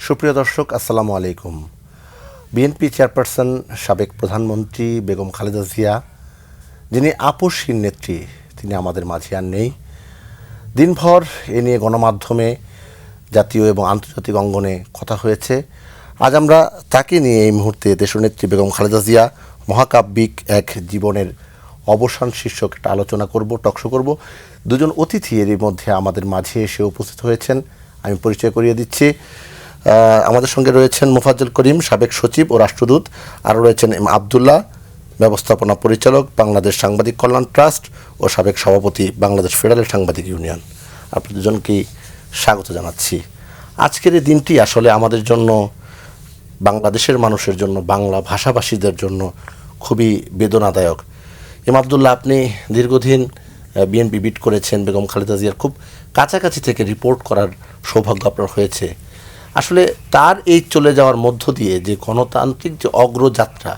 সুপ্রিয় দর্শক, আসসালামু আলাইকুম। বিএনপি চেয়ারপারসন সাবেক প্রধানমন্ত্রী বেগম খালেদা জিয়া, যিনি আপসহীন নেত্রী, তিনি আমাদের মাঝে আর নেই। দিনভর এ নিয়ে গণমাধ্যমে, জাতীয় এবং আন্তর্জাতিক অঙ্গনে কথা হয়েছে। আজ আমরা তাকে নিয়ে এই মুহূর্তে দেশনেত্রী বেগম খালেদা জিয়া মহাকাব্যিক এক জীবনের অবসান শীর্ষক একটা আলোচনা করব, টকশো করব। দুজন অতিথি এরই মধ্যে আমাদের মাঝে এসে উপস্থিত হয়েছেন, আমি পরিচয় করিয়ে দিচ্ছি। আমাদের সঙ্গে রয়েছেন মোফাজ্জল করিম, সাবেক সচিব ও রাষ্ট্রদূত। আরও রয়েছেন এম আবদুল্লাহ, ব্যবস্থাপনা পরিচালক, বাংলাদেশ সাংবাদিক কল্যাণ ট্রাস্ট ও সাবেক সভাপতি, বাংলাদেশ ফেডারেল সাংবাদিক ইউনিয়ন। আপনাদের দুজনকেই স্বাগত জানাচ্ছি। আজকের এই দিনটি আসলে আমাদের জন্য, বাংলাদেশের মানুষের জন্য, বাংলা ভাষাভাষীদের জন্য খুবই বেদনাদায়ক। এম আবদুল্লাহ, আপনি দীর্ঘদিন বিএনপি বিট করেছেন, বেগম খালেদা জিয়ার খুব কাছাকাছি থেকে রিপোর্ট করার সৌভাগ্য আপনার হয়েছে। আসলে তার এই চলে যাওয়ার মধ্য দিয়ে যে গণতান্ত্রিক যে অগ্রযাত্রা,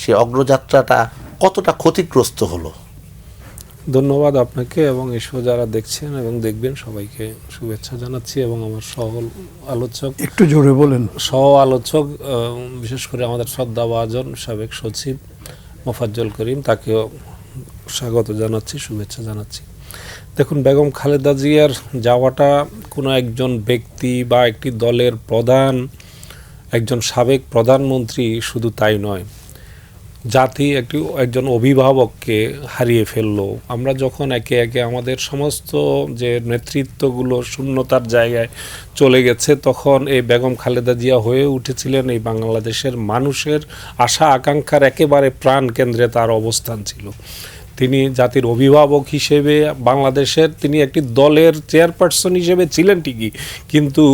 সেই অগ্রযাত্রাটা কতটা ক্ষতিগ্রস্ত হলো? ধন্যবাদ আপনাকে এবং এসব যারা দেখছেন এবং দেখবেন সবাইকে শুভেচ্ছা জানাচ্ছি, এবং আমার সহ আলোচক, একটু জোরে বলেন, সহ আলোচক বিশেষ করে আমাদের শ্রদ্ধাভাজন সাবেক সচিব মোফাজ্জল করিম, তাকেও স্বাগত জানাচ্ছি, শুভেচ্ছা জানাচ্ছি। দেখুন, বেগম খালেদা জিয়ার যাওয়াটা কোনো একজন ব্যক্তি বা একটি দলের প্রধান, একজন সাবেক প্রধানমন্ত্রী শুধু তাই নয়, জাতি একজন অভিভাবককে হারিয়ে ফেললো। আমরা যখন একে একে আমাদের সমস্ত যে নেতৃত্বগুলো শূন্যতার জায়গায় চলে গেছে, তখন এই বেগম খালেদা জিয়া হয়ে উঠেছিলেন এই বাংলাদেশের মানুষের আশা আকাঙ্ক্ষার একেবারে প্রাণ কেন্দ্রে তার অবস্থান ছিল। তিনি জাতির অভিভাবক হিসেবে বাংলাদেশের, তিনি একটি দলের চেয়ারপারসন হিসেবে ছিলেন ঠিকই, কিন্তু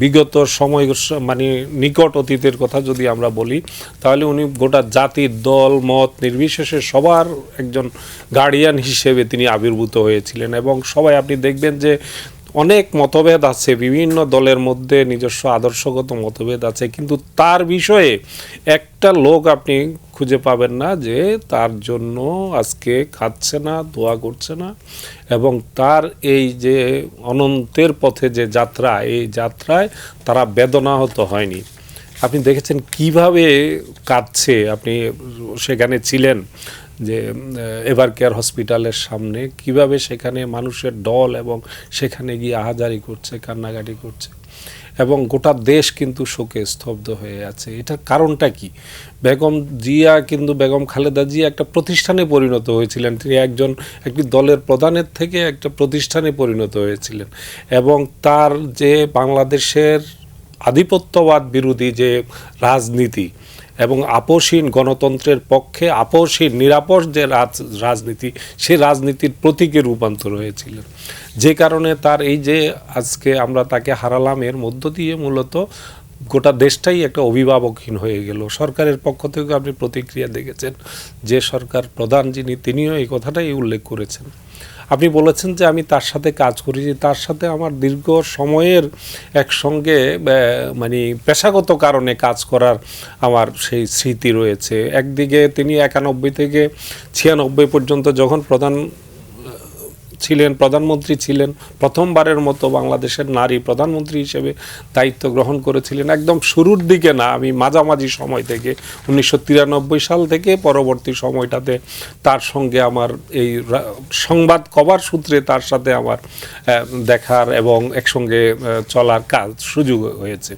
বিগত সময় মানে নিকট অতীতের কথা যদি আমরা বলি, তাহলে উনি গোটা জাতির দল মত নির্বিশেষে সবার একজন গার্ডিয়ান হিসেবে তিনি আবির্ভূত হয়েছিলেন। এবং সবাই, আপনি দেখবেন যে অনেক মতভেদ আছে, বিভিন্ন দলের মধ্যে নিজস্ব আদর্শগত মতভেদ আছে, কিন্তু তার বিষয়ে একটা লোক আপনি খুঁজে পাবেন না যে তার জন্য আজকে খাচ্ছে না, দোয়া করছে না। এবং তার এই যে অনন্তের পথে যে যাত্রা, এই যাত্রায় তারা বেদনাহত হয়নি। আপনি দেখেছেন কিভাবে কাঁদছে, আপনি সেখানে ছিলেন যে এভার কেয়ার হসপিটালের সামনে, কিভাবে সেখানে মানুষের দল এবং সেখানে গিয়ে আহাজারি করছে, কান্নাকাটি করছে, এবং গোটা দেশ কিন্তু শোকে স্তব্ধ হয়ে আছে। এটার কারণটা কি? বেগম খালেদা জিয়া একটা প্রতিষ্ঠানে পরিণত হয়েছিলেন। তিনি একটি দলের প্রধানের থেকে একটা প্রতিষ্ঠানে পরিণত হয়েছিলেন, এবং তার যে বাংলাদেশের আধিপত্যবাদ বিরোধী যে রাজনীতি এবং আপসহীন গণতন্ত্রের পক্ষে আপসহীন নিরাপস যে রাজনীতি, সে রাজনীতির প্রতীকে রূপান্তর হয়েছিলেন। যে কারণে তার এই যে আজকে আমরা তাকে হারালাম, এর মধ্য দিয়ে মূলত গোটা দেশটাই একটা অভিভাবকহীন হয়ে গেল। সরকারের পক্ষ থেকে আপনি প্রতিক্রিয়া দেখেছেন, যে সরকার প্রধান যিনি, তিনিও এই কথাটাই উল্লেখ করেছেন। আপনি বলেছেন যে আমি তার সাথে কাজ করেছি, তার সাথে আমার দীর্ঘ সময়ের একসঙ্গে মানে পেশাগত কারণে কাজ করার আমার সেই স্মৃতি রয়েছে। একদিকে তিনি 91 থেকে 96 পর্যন্ত যখন প্রধানমন্ত্রী ছিলেন, প্রথমবারের মতো বাংলাদেশের নারী প্রধানমন্ত্রী হিসেবে দায়িত্ব গ্রহণ করেছিলেন। একদম শুরুর দিকে না, আমি মাঝামাঝি সময় থেকে 1993 সাল থেকে পরবর্তী সময়টাতে তার সঙ্গে আমার এই সংবাদ কভার সূত্রে তার সাথে আমার দেখার এবং একসঙ্গে চলার সুযোগ হয়েছে।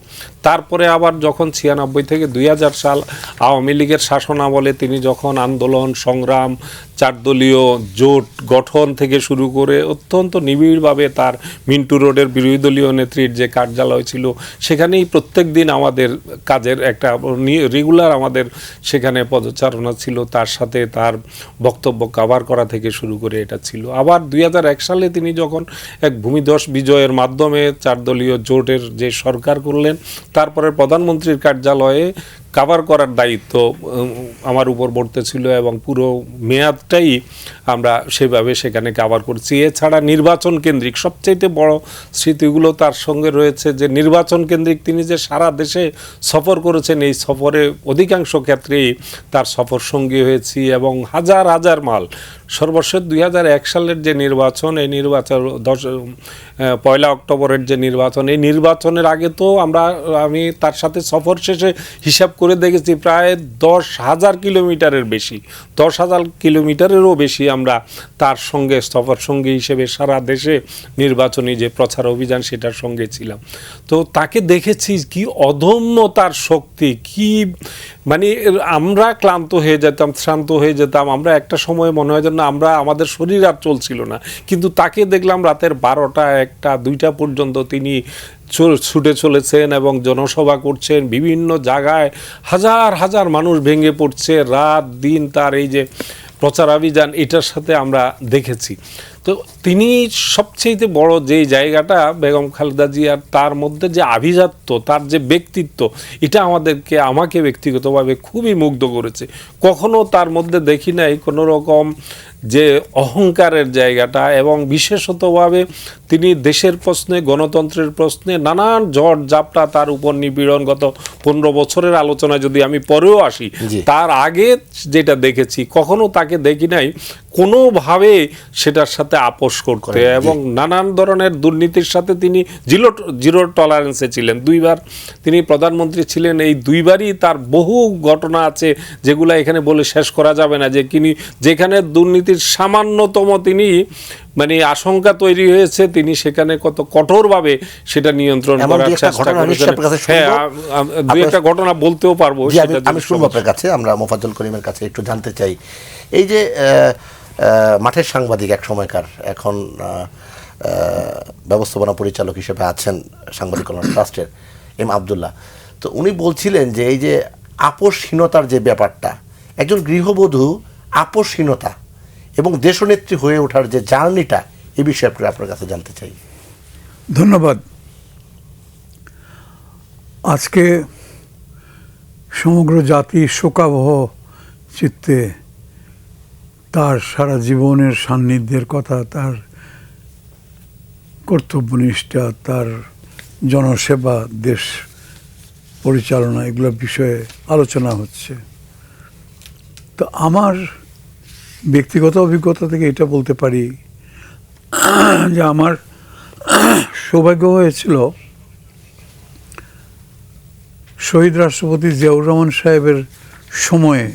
তারপরে আবার যখন 96 থেকে 2000 সাল আওয়ামী লীগের শাসনামলে তিনি যখন আন্দোলন সংগ্রাম, 4 দলীয় জোট গঠন থেকে শুরু করে অত্যন্ত নিবিড়ভাবে তার মিন্টু রোডের বিরোধী দলীয় নেত্রীর যে কার্যালয় ছিল, সেখানেই প্রত্যেক দিন আমাদের কাজের একটা রেগুলার আমাদের সেখানে পদচারণা ছিল। তার সাথে তার বক্তব্য কভার করা থেকে শুরু করে এটা ছিল। আবার 2001 সালে তিনি যখন এক ভূমিধস বিজয়ের মাধ্যমে 4 দলীয় জোটের যে সরকার করলেন, তারপরে প্রধানমন্ত্রীর কার্যালয়ে কভার করার দায়িত্ব আমার উপর বর্তেছিল, এবং পুরো মেয়াদটাই আমরা সেভাবে সেখানে কভার করছি। এছাড়া নির্বাচন কেন্দ্রিক সবচেয়ে বড় স্মৃতিগুলো তার সঙ্গে রয়েছে, যে নির্বাচন কেন্দ্রিক তিনি যে সারা দেশে সফর করেছেন, এই সফরে অধিকাংশ ক্ষেত্রেই তার সফর সঙ্গী হয়েছি, এবং হাজার হাজার মাল সর্বশেষ 2001 সালের যে নির্বাচন, এই নির্বাচন 1 অক্টোবরের যে নির্বাচন, এই নির্বাচনের আগে তো আমি তার সাথে সফর শেষে হিসাব করে দেখেছি প্রায় 10,000 কিলোমিটারের বেশি, 10,000 কিলোমিটারেরও বেশি আমরা তার সঙ্গে সফর সঙ্গী হিসেবে সারা দেশে নির্বাচনী যে প্রচার অভিযান সেটার সঙ্গে ছিলাম। তো তাকে দেখেছি কি অদম্য তার শক্তি, কি মানে আমরা ক্লান্ত হয়ে যেতাম, শ্রান্ত হয়ে যেতাম। আমরা একটা সময় মনে হয় যেন আমাদের শরীর আর চলছিল না, কিন্তু তাকে দেখলাম রাতের 12টা, 1টা, 2টা পর্যন্ত তিনি ছুটে চলেছেন এবং জনসভা করছেন বিভিন্ন জায়গায়। হাজার হাজার মানুষ ভেঙে পড়ছে, রাত দিন তার এই যে প্রচারাভিযান, এটার সাথে আমরা দেখেছি। তো তিনি সবচেয়ে বড় যেই জায়গাটা বেগম খালেদা জিয়ার, তার মধ্যে যে আভিজাত্য, তার যে ব্যক্তিত্ব, এটা আমাকে ব্যক্তিগতভাবে খুবই মুগ্ধ করেছে। কখনো তার মধ্যে দেখি নাই কোনো রকম যে অহংকারের জায়গাটা, এবং বিশেষতভাবে তিনি দেশের প্রশ্নে, গণতন্ত্রের প্রশ্নে নানান ঝড় ঝাপটা তার উপর নিপীড়ন, গত 15 বছরের আলোচনা যদি আমি পরেও আসি, তার আগে যেটা দেখেছি, কখনো তাকে দেখি নাই কোনোভাবে সেটার সাথে আপোষ করতে, এবং নানান ধরনের দুর্নীতির সাথে তিনি জিরো টলারেন্সে ছিলেন। 2বার তিনি প্রধানমন্ত্রী ছিলেন, এই 2বারই তার বহু ঘটনা আছে যেগুলো এখানে বলে শেষ করা যাবে না, যে যেখানে দুর্নীতির সামান্যতম তিনি মানে আশঙ্কা তৈরি হয়েছে, তিনি সেখানে কত কঠোরভাবে সেটা নিয়ন্ত্রণ করার চেষ্টা করেছেন। হ্যাঁ, 2-1টা ঘটনা বলতেও পারবো, আমি শুনবো আপনার কাছে। আমরা মোফাজ্জল করিমের কাছে একটু জানতে চাই, এই যে মাঠের সাংবাদিক এক সময়কার, এখন ব্যবস্থাপনা পরিচালক হিসেবে আছেন সাংবাদিক কল্যাণ ট্রাস্টের এম আব্দুল্লাহ, তো উনি বলছিলেন যে এই যে আপোষহীনতার যে ব্যাপারটা, একজন গৃহবধূ আপোষহীনতা এবং দেশনেত্রী হয়ে ওঠার যে জার্নিটা, এই বিষয়ে আপনার কাছে জানতে চাই। ধন্যবাদ। আজকে সমগ্র জাতি শোকাবহ চিত্তে তার সারা জীবনের সান্নিধ্যের কথা, তার কর্তব্যনিষ্ঠা, তার জনসেবা, দেশ পরিচালনা, এগুলো বিষয়ে আলোচনা হচ্ছে। তো আমার ব্যক্তিগত অভিজ্ঞতা থেকে এটা বলতে পারি যে আমার সৌভাগ্য হয়েছিল শহীদ রাষ্ট্রপতি জিয়াউর রহমান সাহেবের সময়ে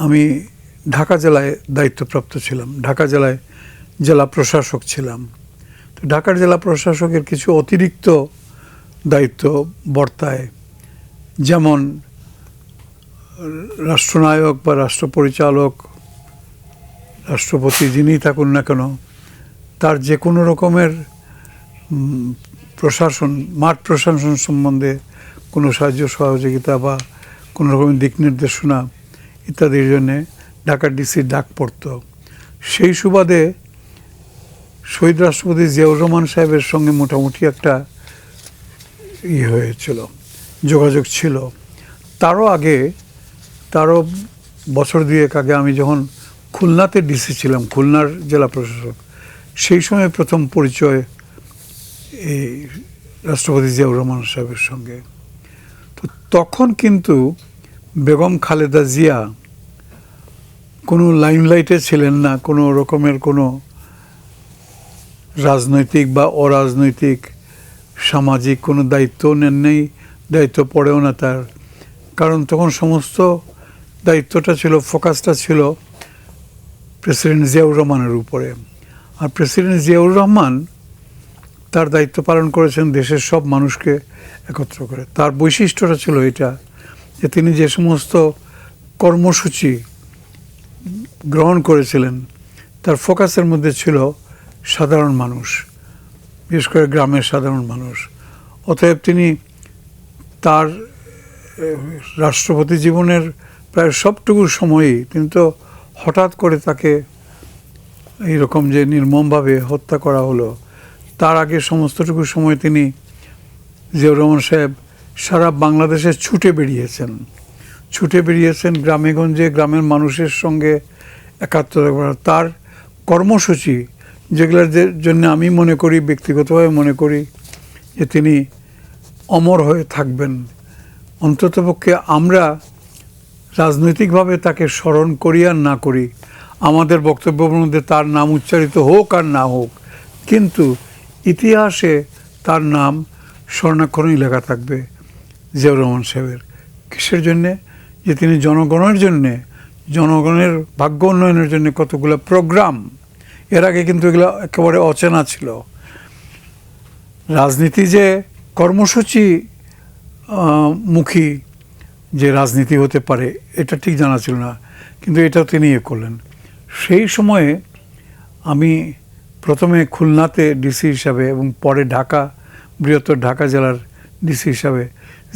আমি ঢাকা জেলায় দায়িত্বপ্রাপ্ত ছিলাম, ঢাকা জেলায় জেলা প্রশাসক ছিলাম। তো ঢাকার জেলা প্রশাসকের কিছু অতিরিক্ত দায়িত্ব বর্তায়, যেমন রাষ্ট্রনায়ক বা রাষ্ট্রপরিচালক, রাষ্ট্রপতি যিনি থাকুন না কেন, তার যে কোনো রকমের প্রশাসন, মাঠ প্রশাসন সম্বন্ধে কোনো সাহায্য সহযোগিতা বা কোনো রকমের দিক নির্দেশনা ইত্যাদির জন্যে ঢাকা ডিসির ডাক পড়ত। সেই সুবাদে শহীদ রাষ্ট্রপতি জিয়াউর রহমান সাহেবের সঙ্গে মোটামুটি একটা হয়েছিল, যোগাযোগ ছিল। তারও বছর 2 আগে আমি যখন খুলনাতে ডিসি ছিলাম, খুলনার জেলা প্রশাসক, সেই সময় প্রথম পরিচয় এই রাষ্ট্রপতি জিয়াউর রহমান সাহেবের সঙ্গে। তো তখন কিন্তু বেগম খালেদা জিয়া কোনো লাইমলাইটে ছিলেন না, কোনো রকমের কোনো রাজনৈতিক বা অরাজনৈতিক সামাজিক কোনো দায়িত্ব নেন নেই, দায়িত্ব পড়েও না তার। কারণ তখন সমস্ত দায়িত্বটা ছিল, ফোকাসটা ছিল প্রেসিডেন্ট জিয়াউর রহমানের উপরে। আর প্রেসিডেন্ট জিয়াউর রহমান তার দায়িত্ব পালন করেছেন দেশের সব মানুষকে একত্র করে। তার বৈশিষ্ট্যটা ছিল এটা, যে তিনি যে সমস্ত কর্মসূচি গ্রহণ করেছিলেন তার ফোকাসের মধ্যে ছিল সাধারণ মানুষ, বিশেষ করে গ্রামের সাধারণ মানুষ। অতএব তিনি তার রাষ্ট্রপতি জীবনের প্রায় সবটুকু সময়ই, তিনি তো হঠাৎ করে তাকে এইরকম যে নির্মমভাবে হত্যা করা হলো, তার আগে সমস্তটুকু সময় তিনি, জিয়াউর রহমান সাহেব, সারা বাংলাদেশে ছুটে বেরিয়েছেন গ্রামে গঞ্জে, গ্রামের মানুষের সঙ্গে একাত্মতা করা। তার কর্মসূচি যেগুলোর জন্য আমি মনে করি, ব্যক্তিগতভাবে মনে করি যে তিনি অমর হয়ে থাকবেন। অন্ততপক্ষে আমরা রাজনৈতিকভাবে তাকে স্মরণ করি আর না করি, আমাদের বক্তব্যের মধ্যে তার নাম উচ্চারিত হোক আর না হোক, কিন্তু ইতিহাসে তার নাম স্বর্ণাক্ষরেই লেখা থাকবে জিয়াউর রহমান সাহেবের। কিসের জন্যে? যে তিনি জনগণের জন্যে, জনগণের ভাগ্য উন্নয়নের জন্য কতগুলো প্রোগ্রাম, এর আগে কিন্তু এগুলো একেবারে অচেনা ছিল। রাজনীতি যে কর্মসূচি মুখী যে রাজনীতি হতে পারে এটা ঠিক জানা ছিল না, কিন্তু এটা তিনি করলেন। সেই সময়ে আমি প্রথমে খুলনাতে ডিসি হিসাবে এবং পরে ঢাকা, বৃহত্তর ঢাকা জেলার ডিসি হিসাবে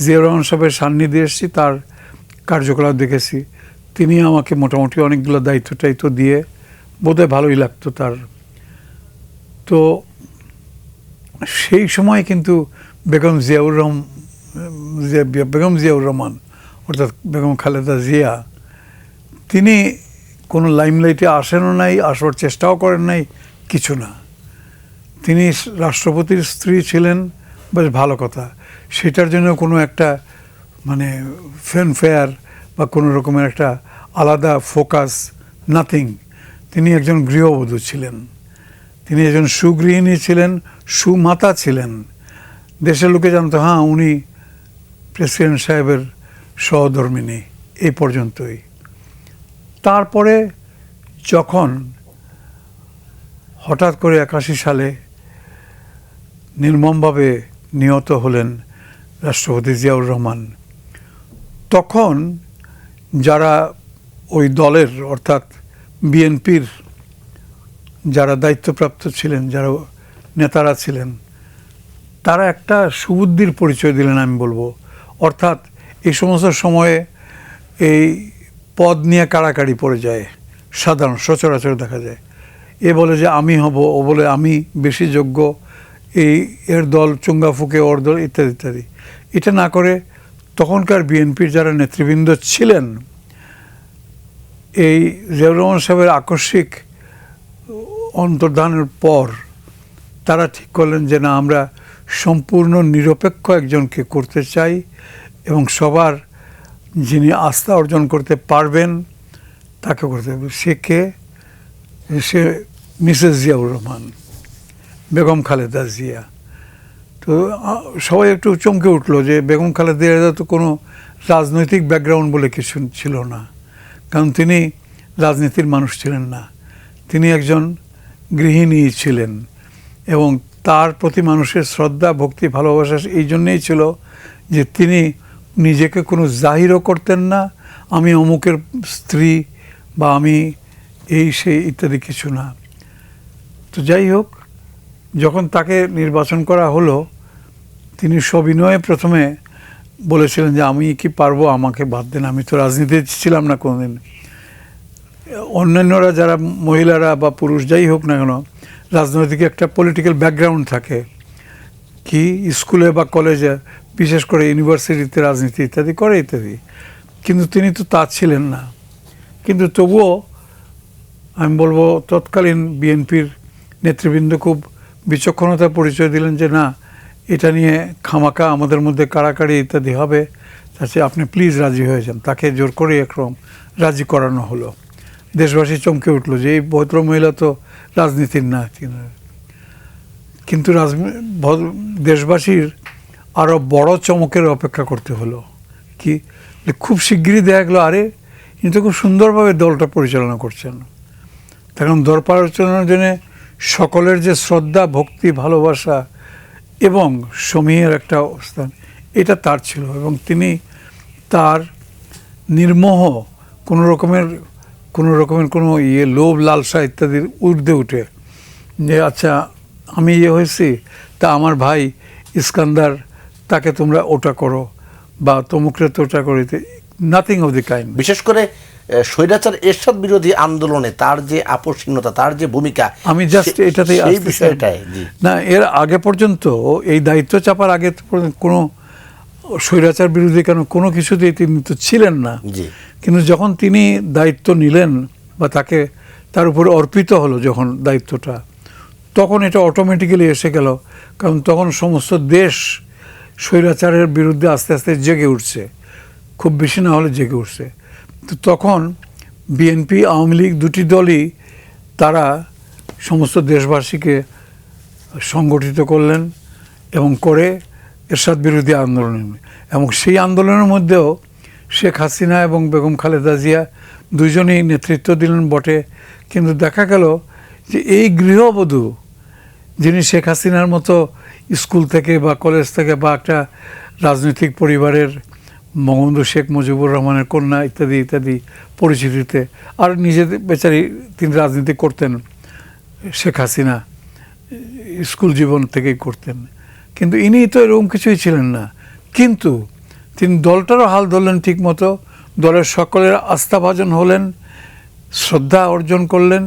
জিয়াউর রহমান সাহেবের সান্নিধ্যে এসেছি, তার কার্যকলাপ দেখেছি। তিনি আমাকে মোটামুটি অনেকগুলো দায়িত্ব দিয়ে বোধহয় ভালোই লাগতো তার। তো সেই সময় কিন্তু বেগম জিয়াউর রহমান অর্থাৎ বেগম খালেদা জিয়া, তিনি কোনো লাইমলাইটে আসেনও নাই, আসবার চেষ্টাও করেন নাই, কিছু না। তিনি রাষ্ট্রপতির স্ত্রী ছিলেন, বেশ ভালো কথা। সেটার জন্য কোনো একটা মানে ফ্যানফেয়ার বা কোনো রকমের একটা আলাদা ফোকাস, নাথিং। তিনি একজন গৃহবধূ ছিলেন, তিনি একজন সুগৃহিণী ছিলেন, সুমাতা ছিলেন। দেশের লোকে জানতো হ্যাঁ উনি প্রেসিডেন্ট সাহেবের সহধর্মিণী, এই পর্যন্তই। তারপরে যখন হঠাৎ করে 81 সালে নির্মমভাবে নিহত হলেন রাষ্ট্রপতি জিয়াউর রহমান, তখন যারা ওই দলের অর্থাৎ বিএনপির যারা দায়িত্বপ্রাপ্ত ছিলেন, যারা নেতারা ছিলেন, তারা একটা সুবুদ্ধির পরিচয় দিলেন আমি বলবো। অর্থাৎ এই সমস্ত সময়ে এই পদ নিয়ে কাড়াকাড়ি পড়ে যায়, সাধারণ সচরাচর দেখা যায়। এ বলে যে আমি হব, ও বলে আমি বেশি যোগ্য, এর দল চুঙ্গা ফুকে ওর দল, ইত্যাদি ইত্যাদি। এটা না করে তখনকার বিএনপির যারা নেতৃবৃন্দ ছিলেন, এই জিয়াউর রহমান সাহেবের আকস্মিক অন্তর্ধানের পর তারা ঠিক করলেন যে না, আমরা সম্পূর্ণ নিরপেক্ষ একজনকে করতে চাই এবং সবার যিনি আস্থা অর্জন করতে পারবেন তাকে করতে হবে। সে মিসেস জিয়াউর রহমান, বেগম খালেদা জিয়া। তো সবাই একটু চমকে উঠলো যে বেগম খালেদা জিয়া তো কোনো রাজনৈতিক ব্যাকগ্রাউন্ড বলে কিছু ছিল না, কারণ তিনি রাজনীতির মানুষ ছিলেন না, তিনি একজন গৃহিণী ছিলেন। এবং তার প্রতি মানুষের শ্রদ্ধা, ভক্তি, ভালোবাসা এই জন্যেই ছিল যে তিনি নিজেকে কোনো জাহিরও করতেন না, আমি অমুকের স্ত্রী বা আমি এই সেই ইত্যাদি কিছু না। তো যাই হোক, যখন তাকে নির্বাচন করা হলো, তিনি সবিনয়ে প্রথমে বলেছিলেন যে আমি কি পারবো, আমাকে বাদ দেন, আমি তো রাজনীতিতে ছিলাম না কোনোদিন। অন্যান্যরা যারা মহিলারা বা পুরুষ যাই হোক না কেন, রাজনৈতিক একটা পলিটিক্যাল ব্যাকগ্রাউন্ড থাকে, কি স্কুলে বা কলেজে, বিশেষ করে ইউনিভার্সিটিতে রাজনীতি ইত্যাদি করে ইত্যাদি, কিন্তু তিনি তো তা ছিলেন না। কিন্তু তবুও আমি বলবো তৎকালীন বিএনপির নেতৃবৃন্দ খুব বিচক্ষণতার পরিচয় দিলেন যে না, এটা নিয়ে খামাকা আমাদের মধ্যে কাড়াকাড়ি ইত্যাদি হবে, তাতে আপনি প্লিজ রাজি হয়ে যান। তাকে জোর করে একরকম রাজি করানো হলো। দেশবাসী চমকে উঠলো যে এই ভদ্র মহিলা তো রাজনীতির না। কিন্তু দেশবাসীর আরও বড় চমকের অপেক্ষা করতে হলো। কি খুব শিগগিরই দেখা গেলো, আরে কিন্তু খুব সুন্দরভাবে দলটা পরিচালনা করছেন। তখন দল পরিচালনার জন্য সকলের যে শ্রদ্ধা, ভক্তি, ভালোবাসা এবং সমীহের একটা অবস্থান, এটা তার ছিল। এবং তিনি তার নির্মোহ কোনো রকমের কোনো লোভ, লালসা ইত্যাদির ঊর্ধ্বে উঠে যে আচ্ছা আমি হয়েছি, তা আমার ভাই ইস্কান্দার, তাকে তোমরা ওটা করো বা তমুকরে তো ওটা করিতে, নাথিং অফ দি কাইন্ড। বিশেষ করে স্বৈরাচার এরশাদ বিরোধী আন্দোলনে তার যে আপসহীনতা, তার যে ভূমিকা, আমি জাস্ট এটাতেই এই বিষয়টাই না, এর আগে পর্যন্ত এই দায়িত্ব চাপার আগে কোনো স্বৈরাচার বিরোধী কোনো কিছুতেই তিনি তো ছিলেন না। কিন্তু যখন তিনি দায়িত্ব নিলেন বা তার উপরে অর্পিত হলো যখন দায়িত্বটা, তখন এটা অটোমেটিক্যালি এসে গেল। কারণ তখন সমস্ত দেশ স্বৈরাচারের বিরুদ্ধে আস্তে আস্তে জেগে উঠছে, খুব বেশি না হলে জেগে উঠছে। তো তখন বিএনপি আওয়ামী লীগ দুটি দলই তারা সমস্ত দেশবাসীকে সংগঠিত করলেন এবং করে এরশাদ বিরোধী আন্দোলন, এবং সেই আন্দোলনের মধ্যেও শেখ হাসিনা এবং বেগম খালেদা জিয়া দুজনেই নেতৃত্ব দিলেন বটে, কিন্তু দেখা গেল যে এই গৃহবধূ যিনি শেখ হাসিনার মতো স্কুল থেকে বা কলেজ থেকে বা একটা রাজনৈতিক পরিবারের বঙ্গবন্ধু শেখ মুজিবুর রহমানের কন্যা ইত্যাদি ইত্যাদি পরিচিতিতে, আর নিজেদের বেচারি তিনি রাজনীতি করতেন, শেখ হাসিনা স্কুল জীবন থেকেই করতেন, কিন্তু ইনি তো এরকম কিছুই ছিলেন না। কিন্তু তিনি দলটারও হাল ধরলেন ঠিক মতো, দলের সকলের আস্থাভাজন হলেন, শ্রদ্ধা অর্জন করলেন,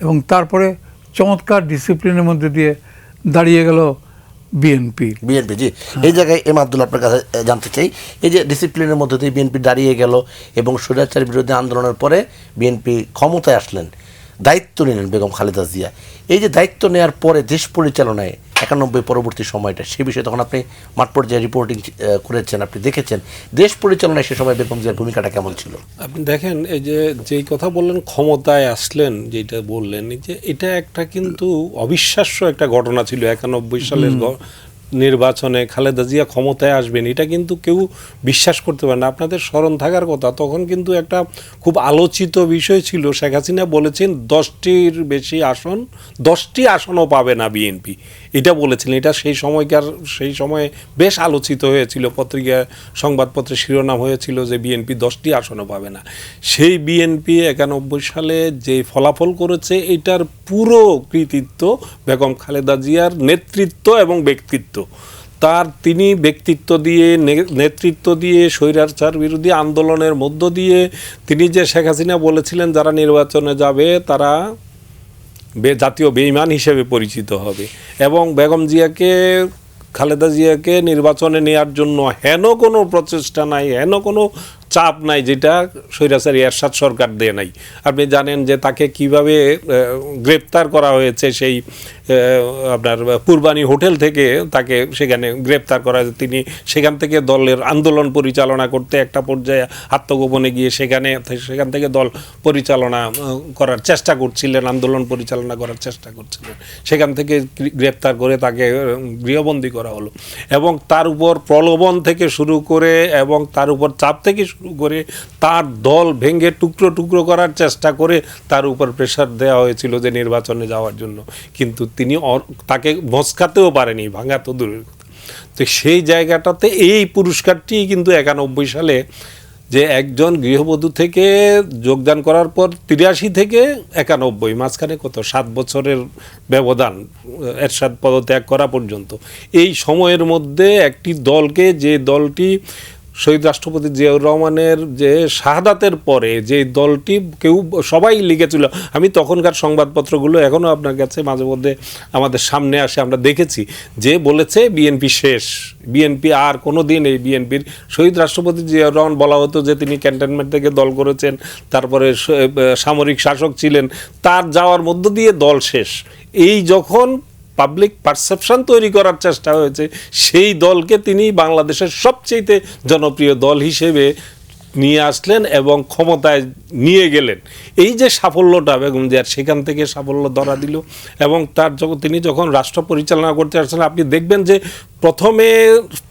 এবং তারপরে চমৎকার ডিসিপ্লিনের মধ্যে দিয়ে দাঁড়িয়ে গেল বিএনপি। জি, এই জায়গায় আব্দুল্লাহ আপনার কাছে জানতে চাই, এই যে ডিসিপ্লিনের মধ্যে দিয়ে বিএনপি দাঁড়িয়ে গেল এবং স্বৈরাচার বিরোধী আন্দোলনের পরে বিএনপি ক্ষমতায় আসলেন, দায়িত্ব নিলেন বেগম খালেদা জিয়া। এই যে দায়িত্ব নেওয়ার পরে দেশ পরিচালনায় 91 পরবর্তী সময়টা, সে বিষয়ে তখন আপনি মাঠ পর্যায়ে রিপোর্টিং করেছেন, আপনি দেখেছেন দেশ পরিচালনায় সে সময় বেগম জিয়ার ভূমিকাটা কেমন ছিল? আপনি দেখেন, এই যে যেই কথা বললেন ক্ষমতায় আসলেন, যেটা বললেন, এই যে এটা একটা কিন্তু অবিশ্বাস্য একটা ঘটনা ছিল। 91 সালের নির্বাচনে খালেদা জিয়া ক্ষমতায় আসবেন, এটা কিন্তু কেউ বিশ্বাস করতে পারে না। আপনাদের স্মরণ থাকার কথা, তখন কিন্তু একটা খুব আলোচিত বিষয় ছিল, শেখ হাসিনা বলেছেন 10টির বেশি আসন, 10টি আসনও পাবে না বিএনপি, এটা বলেছিলেন। এটা সেই সময়ে বেশ আলোচিত হয়েছিল, পত্রিকা সংবাদপত্রে শিরোনাম হয়েছিল যে বিএনপি 10টি আসনও পাবে না। সেই বিএনপি 91 সালে যে ফলাফল করেছে, এটার পুরো কৃতিত্ব বেগম খালেদা জিয়ার নেতৃত্ব এবং ব্যক্তিত্ব। তিনি ব্যক্তিত্ব দিয়ে, নেতৃত্ব দিয়ে, স্বৈরাচার বিরোধী আন্দোলনের মধ্য দিয়ে তিনি যে শেখ হাসিনা বলেছিলেন যারা নির্বাচনে যাবে তারা জাতীয় বেঈমান হিসেবে পরিচিত হবে, এবং বেগম জিয়াকে, খালেদা জিয়াকে নির্বাচনে নেওয়ার জন্য হেন কোনো প্রচেষ্টা নাই, হেন কোনো চাপ নাই যেটা স্বৈরাচারী এরশাদ সরকার দেয় নাই। আপনি জানেন যে তাকে কিভাবে গ্রেপ্তার করা হয়েছে, সেই আপনার পূর্বানী হোটেল থেকে তাকে সেখানে গ্রেপ্তার করা হয়েছে। তিনি সেখান থেকে দলের আন্দোলন পরিচালনা করতে একটা পর্যায়ে আত্মগোপনে গিয়ে সেখান থেকে দল পরিচালনা করার চেষ্টা করছিলেন, আন্দোলন পরিচালনা করার চেষ্টা করছিলেন। সেখান থেকে গ্রেপ্তার করে তাকে গৃহবন্দী করা হলো, এবং তার উপর প্রলোভন থেকে শুরু করে এবং তার উপর চাপ থেকে শুরু করে তার দল ভেঙে টুকরো টুকরো করার চেষ্টা করে তার উপর প্রেশার দেওয়া হয়েছিল যে নির্বাচনে যাওয়ার জন্য, কিন্তু তিনি তাকে মস্কাতেও পারেনি, ভাঙা তো দূরের কথা। তো সেই জায়গাটাতে এই পুরস্কারটি কিন্তু 91 সালে যে একজন গৃহবধূ থেকে যোগদান করার পর 83 থেকে 91, মাঝখানে কত 7 বছরের ব্যবধান এরশাদ পদত্যাগ করা পর্যন্ত, এই সময়ের মধ্যে একটি দলকে, যে দলটি শহীদ রাষ্ট্রপতি জিয়াউর রহমানের যে শাহাদাতের পরে যে দলটি সবাই লিখেছিল, আমি তখনকার সংবাদপত্রগুলো এখনও আপনার কাছে মাঝে মধ্যে আমাদের সামনে আসে, আমরা দেখেছি যে বলেছে বিএনপি শেষ, বিএনপি আর কোনো দিন, এই বিএনপির শহীদ রাষ্ট্রপতি জিয়াউর রহমান বলা হতো যে তিনি ক্যান্টনমেন্ট থেকে দল করেছেন, তারপরে সামরিক শাসক ছিলেন, তার যাওয়ার মধ্য দিয়ে দল শেষ। এই যখন পাবলিক পারসেপশন তৈরি করার চেষ্টা হয়েছে, সেই দলকে তিনি বাংলাদেশের সবচেয়ে জনপ্রিয় দল হিসেবে নিয়ে আসলেন এবং ক্ষমতায় নিয়ে গেলেন। এই যে সাফল্যটা বেগম জিয়ার, সেখান থেকে সাফল্য ধরা দিল, এবং তিনি যখন রাষ্ট্র পরিচালনা করতে আসছেন, আপনি দেখবেন যে প্রথমে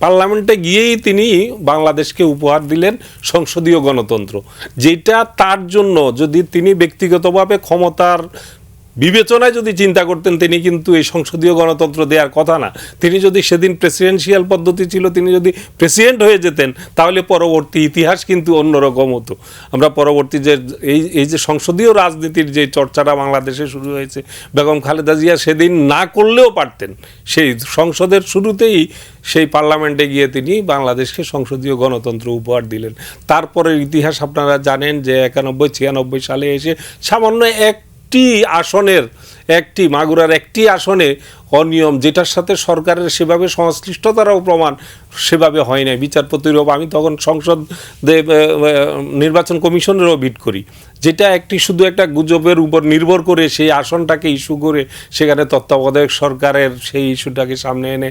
পার্লামেন্টে গিয়েই তিনি বাংলাদেশকে উপহার দিলেন সংসদীয় গণতন্ত্র, যেটা তার জন্য, যদি তিনি ব্যক্তিগতভাবে ক্ষমতার বিবেচনায় যদি চিন্তা করতেন, তিনি কিন্তু এই সংসদীয় গণতন্ত্র দেওয়ার কথা না। তিনি যদি সেদিন প্রেসিডেন্সিয়াল পদ্ধতি ছিল, তিনি যদি প্রেসিডেন্ট হয়ে যেতেন, তাহলে পরবর্তী ইতিহাস কিন্তু অন্যরকম হতো। আমরা পরবর্তী যে এই যে সংসদীয় রাজনীতির যে চর্চাটা বাংলাদেশে শুরু হয়েছে, বেগম খালেদা জিয়া সেদিন না করলেও পারতেন। সেই সংসদের শুরুতেই সেই পার্লামেন্টে গিয়ে তিনি বাংলাদেশকে সংসদীয় গণতন্ত্র উপহার দিলেন। তারপরের ইতিহাস আপনারা জানেন যে 91-96 সালে এসে সামান্য মাগুরার একটি আসনে অনিয়ম, যেটার সাথে সরকারের সেভাবে সংশ্লিষ্টতারও প্রমাণ সেভাবে হয় নাই, বিচারপতির, আমি তখন সংসদে নির্বাচন কমিশনেরও ভিট করি, যেটা শুধু একটা গুজবের উপর নির্ভর করে সেই আসনটাকে ইস্যু করে সেখানে তত্ত্বাবধায়ক সরকারের সেই ইস্যুটাকে সামনে এনে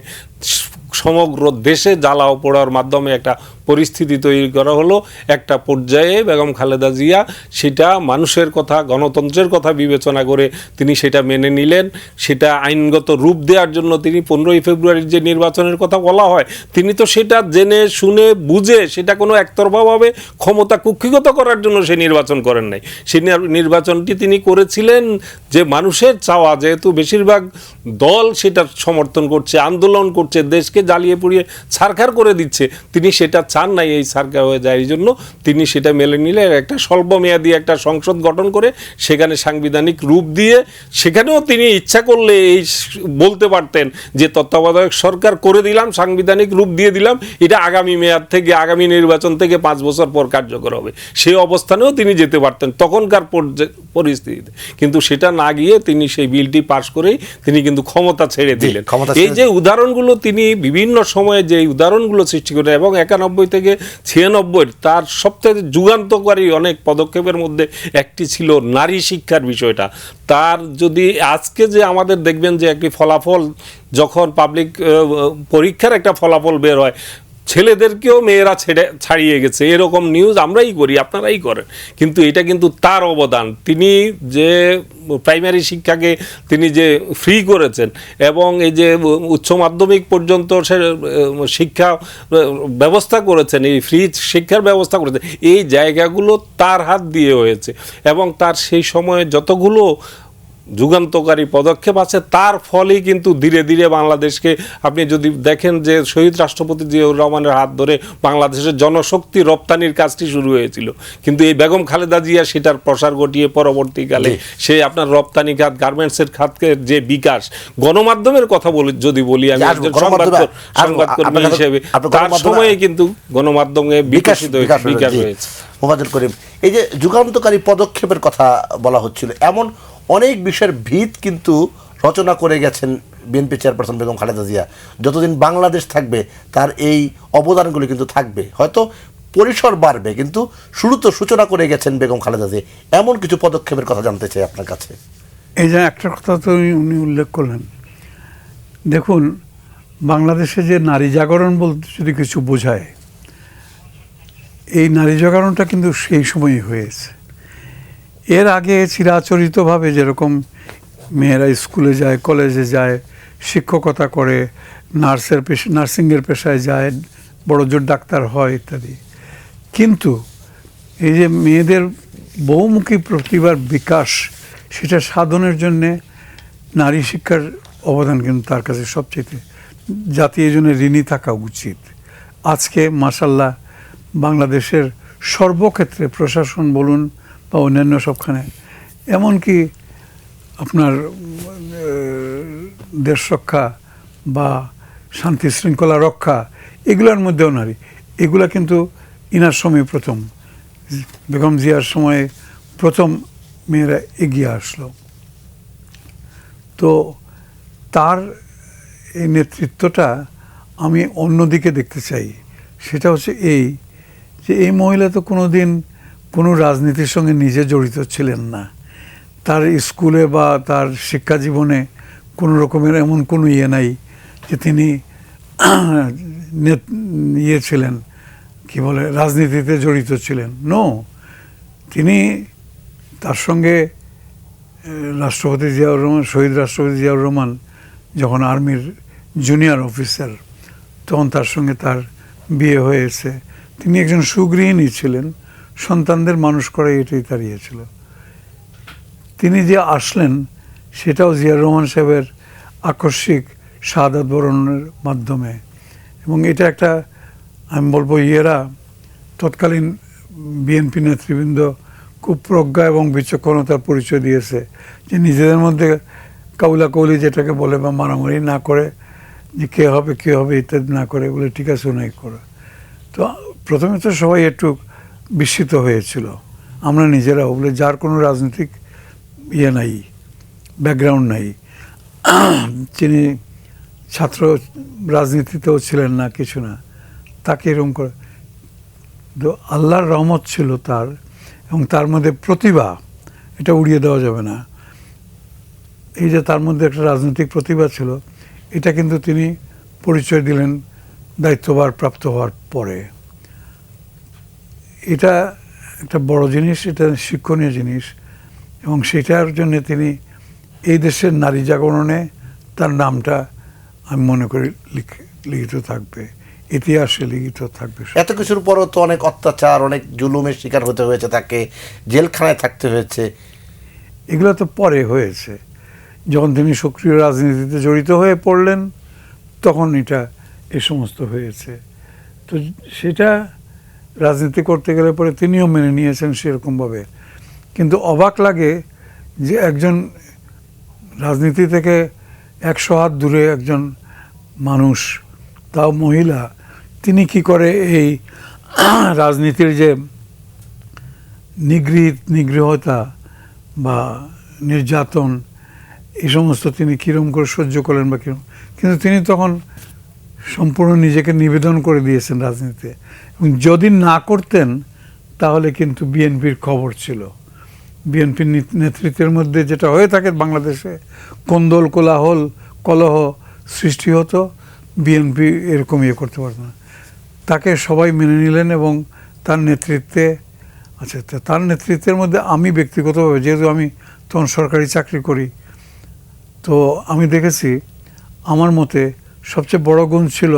সমগ্র দেশে জ্বালাও পোড়ার মাধ্যমে একটা পরিস্থিতি তৈরি করা হলো। একটা পর্যায়ে বেগম খালেদা জিয়া সেটা মানুষের কথা, গণতন্ত্রের কথা বিবেচনা করে তিনি সেটা মেনে নিলেন। সেটা আইনগত রূপ দেওয়ার জন্য তিনি 15ই ফেব্রুয়ারির যে নির্বাচনের কথা বলা হয়, তিনি তো সেটা জেনে শুনে বুঝে সেটা কোনো একতরফাভাবে ক্ষমতা কুক্ষিগত করার জন্য সে নির্বাচন করেন নাই। সেই নির্বাচনটি তিনি করেছিলেন যে মানুষের চাওয়া, যেহেতু বেশিরভাগ দল সেটা সমর্থন করছে, আন্দোলন করছে, দেশকে জ্বালিয়ে পুড়িয়ে ছারখার করে দিচ্ছে, তিনি সেটা চান নাই এই ছারখার হয়ে যায়। এই জন্য তিনি সেটা মেনে নিলে একটা স্বল্পমেয়াদী একটা সংসদ গঠন করে সেখানে সাংবিধানিক রূপ দিয়ে, সেখানেও তিনি ইচ্ছা করলে এই বলতে পারতেন যে তত্ত্বাবধায়ক সরকার করে দিলাম, সাংবিধানিক রূপ দিয়ে দিলাম, এটা আগামী মেয়াদ থেকে, আগামী নির্বাচন থেকে 5 বছর পর কার্যকর হবে, সেই অবস্থানেও তিনি যেতে পারতেন তখনকার পরিস্থিতিতে। কিন্তু সেটা না গিয়ে তিনি সেই বিলটি পাশ করেই তিনি কিন্তু ক্ষমতা ছেড়ে দিলেন। এই যে উদাহরণগুলো তিনি বিভিন্ন সময়ে যে উদাহরণগুলো সৃষ্টি করেন, এবং 91 থেকে 96 তার সবথেকে যুগান্তকারী অনেক পদক্ষেপের মধ্যে একটি ছিল নারী শিক্ষার বিষয়টা। তার যদি আজকে যে আমাদের দেখবেন যে একটি ফলাফল, যখন পাবলিক পরীক্ষার একটা ফলাফল বের হয়, ছেলেদেরকেও মেয়েরা ছাড়িয়ে গেছে, এরকম নিউজ আমরাই করি, আপনারাই করেন। কিন্তু এটা কিন্তু তার অবদান। তিনি যে প্রাইমারি শিক্ষাকে তিনি যে ফ্রি করেছেন, এবং এই যে উচ্চ মাধ্যমিক পর্যন্ত সে শিক্ষা ব্যবস্থা করেছেন, এই ফ্রি শিক্ষার ব্যবস্থা করেছেন, এই জায়গাগুলো তার হাত দিয়ে হয়েছে। এবং তার সেই সময়ে যতগুলো যুগান্তকারী পদক্ষেপ আছে, তার ফলেই কিন্তু ধীরে ধীরে বাংলাদেশকে, আপনি যদি দেখেন যে শহীদ রাষ্ট্রপতি জিয়াউর রহমানের হাত ধরে বাংলাদেশের জনশক্তি রপ্তানির কাজটি শুরু হয়েছিল, কিন্তু এই বেগম খালেদা জিয়া সেটার প্রসার ঘটিয়ে পরবর্তীকালে সে আপনার রপ্তানি খাত, গার্মেন্টসের খাতের যে বিকাশ, গণমাধ্যমের কথা যদি বলি আমি সংবাদকর্মী হিসেবে, তার সময়ে কিন্তু গণমাধ্যমে বিকাশিত বিকাশ হয়েছে। মোফাজ্জল করিম, এই যে যুগান্তকারী পদক্ষেপের কথা বলা হচ্ছিল, এমন অনেক বিষয়ের ভিত কিন্তু রচনা করে গেছেন বিএনপি চেয়ারপারসন বেগম খালেদা জিয়া। যতদিন বাংলাদেশ থাকবে তার এই অবদানগুলো কিন্তু থাকবে, হয়তো পরিসর বাড়বে, কিন্তু শুরু তো সূচনা করে গেছেন বেগম খালেদা জিয়া। এমন কিছু পদক্ষেপের কথা জানতে চাই আপনার কাছে। এই যে একটা কথা তো উনি উল্লেখ করলেন, দেখুন বাংলাদেশে যে নারী জাগরণ বলতে যদি কিছু বোঝায়, এই নারী জাগরণটা কিন্তু সেই সময়ই হয়েছে। এর আগে চিরাচরিতভাবে যেরকম মেয়েরা স্কুলে যায়, কলেজে যায়, শিক্ষকতা করে, নার্সিংয়ের পেশায় যায়, বড় জোর ডাক্তার হয় ইত্যাদি, কিন্তু এই যে মেয়েদের বহুমুখী প্রতিভার বিকাশ, সেটা সাধনের জন্যে নারী শিক্ষার অবদান কিন্তু তার কাছে সবচেয়ে, জাতি এই জন্য ঋণী থাকা উচিত। আজকে মাশাআল্লাহ বাংলাদেশের সর্বক্ষেত্রে, প্রশাসন বলুন বা অন্যান্য সবখানে, এমনকি আপনার দেশ রক্ষা বা শান্তি শৃঙ্খলা রক্ষা, এগুলোর মধ্যেও নারী, এগুলা কিন্তু ইনার সময় প্রথম, বেগম জিয়ার সময়ে প্রথম মেয়েরা এগিয়ে আসলো। তো তার এই নেতৃত্বটা আমি অন্যদিকে দেখতে চাই। সেটা হচ্ছে এই যে এই মহিলা তো কোনো দিন কোনো রাজনীতির সঙ্গে নিজে জড়িত ছিলেন না। তার স্কুলে বা তার শিক্ষা জীবনে কোনো রকমের এমন কোনো ইয়ে নাই যে তিনি ইয়ে ছিলেন, কি বলে, রাজনীতিতে জড়িত ছিলেন। নো, তিনি তার সঙ্গে রাষ্ট্রপতি জিয়াউর রহমান, শহীদ রাষ্ট্রপতি জিয়াউর রহমান যখন আর্মির জুনিয়র অফিসার, তখন তার সঙ্গে তার বিয়ে হয়েছে। তিনি একজন সুগৃহিণী ছিলেন, সন্তানদের মানুষ করাই এটাই তার ইয়ে ছিল। তিনি যে আসলেন সেটাও জিয়াউর রহমান সাহেবের আকস্মিক শাহাদাত বরণের মাধ্যমে, এবং এটা একটা, আমি বলবো, তৎকালীন বিএনপি নেতৃবৃন্দ খুব প্রজ্ঞা এবং বিচক্ষণতার পরিচয় দিয়েছে, যে নিজেদের মধ্যে কাউলাকৌলি যেটাকে বলে বা মারামারি না করে, যে কে হবে ইত্যাদি না করে, বলে ঠিক আছে নাই করে। তো প্রথমে তো সবাই একটু বিস্মিত হয়েছিল, আমরা নিজেরাও, বলে যার কোনো রাজনৈতিক ইয়ে নাই, ব্যাকগ্রাউন্ড নাই, তিনি ছাত্র রাজনীতিতেও ছিলেন না, কিছু না, তাকে এরকম করে। তো আল্লাহর রহমত ছিল তার, এবং তার মধ্যে প্রতিভা, এটা উড়িয়ে দেওয়া যাবে না। এই যে তার মধ্যে একটা রাজনৈতিক প্রতিভা ছিল, এটা কিন্তু তিনি পরিচয় দিলেন দায়িত্বভার প্রাপ্ত হওয়ার পরে। এটা একটা বড় জিনিস, এটা শিক্ষণীয় জিনিস, এবং সেটার জন্য তিনি এই দেশের নারী জাগরণে তার নামটা আমি মনে করি লিখিত থাকবে, ইতিহাসে লিখিত থাকবে। এত কিছুর পরও তো অনেক অত্যাচার, অনেক জুলুমের শিকার হতে হয়েছে, তাকে জেলখানায় থাকতে হয়েছে। এগুলো তো পরে হয়েছে, যখন তিনি সক্রিয় রাজনীতিতে জড়িত হয়ে পড়লেন তখন এটা এ সমস্ত হয়েছে। তো সেটা রাজনীতি করতে গেলে পরে তিনিও মেনে নিয়েছেন সেরকমভাবে। কিন্তু অবাক লাগে যে একজন রাজনীতি থেকে 100 হাত দূরে একজন মানুষ, তাও মহিলা, তিনি কি করে এই রাজনীতির যে নিগৃহতা বা নির্যাতন এই সমস্ত তিনি কীরকম করে সহ্য করলেন বা কীরকম, কিন্তু তিনি তখন সম্পূর্ণ নিজেকে নিবেদন করে দিয়েছেন রাজনীতিতে। এবং যদি না করতেন তাহলে কিন্তু বিএনপির খবর ছিল, বিএনপির নেতৃত্বের মধ্যে যেটা হয়ে থাকে বাংলাদেশে, কোন্দল কোলাহল কলহ সৃষ্টি হতো, বিএনপি এরকম ইয়ে করতে পারত না। তাকে সবাই মেনে নিলেন এবং তার নেতৃত্বে, আচ্ছা তার নেতৃত্বের মধ্যে আমি ব্যক্তিগতভাবে, যেহেতু আমি তখন সরকারি চাকরি করি, তো আমি দেখেছি আমার মতে সবচেয়ে বড় গুণ ছিল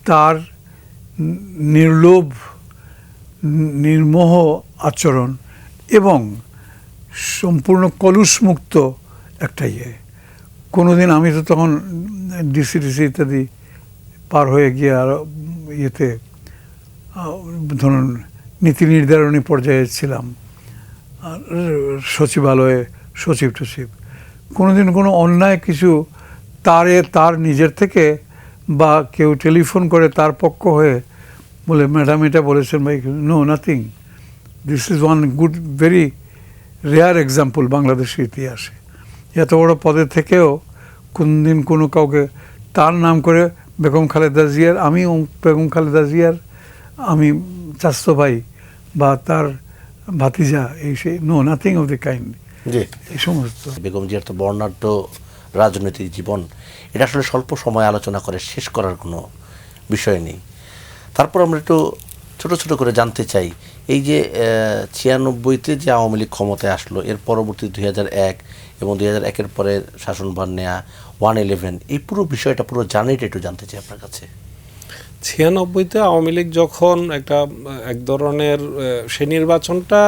তার নির্লোভ নির্মোহ আচরণ এবং সম্পূর্ণ কলুষমুক্ত একটা ইয়ে। কোনোদিন আমি তো তখন ডিসি ইত্যাদি পার হয়ে গিয়ে আর ইয়েতে ধরুন নীতি নির্ধারণী পর্যায়ে ছিলাম, সচিবালয়ে সচিব টচিব। কোনোদিন কোনো অন্যায় কিছু তার নিজের থেকে বা কেউ টেলিফোন করে তার পক্ষ হয়ে বলে ম্যাডাম এটা বলেছেন ভাই, no nothing, this is one good very rare example বাংলাদেশের ইতিহাসে। এত বড় পদে থেকেও কোনদিন কোনো কাউকে তার নাম করে বেগম খালেদা জিয়ার, আমি বেগম খালেদা জিয়ার আমি চাস্তো ভাই বা তার ভাতিজা, এই সেই, no nothing of the kind. জি, এই সমস্ত বেগম জিয়ার তো বর্ণাঢ্য রাজনৈতিক জীবন, এটা আসলে স্বল্প সময় আলোচনা করে শেষ করার কোনো বিষয় নেই। তারপর আমরা একটু ছোট ছোট করে জানতে চাই, এই যে 96-তে যে আওয়ামী লীগ ক্ষমতায় আসলো, এর পরবর্তী 2001 এবং 2001-এর পরে শাসনভার নেয়া 111, এই পুরো বিষয়টা, পুরো জার্নিটা একটু জানতে চাই আপনার কাছে। 96-তে আওয়ামী লীগ যখন এক ধরনের, সে নির্বাচনটা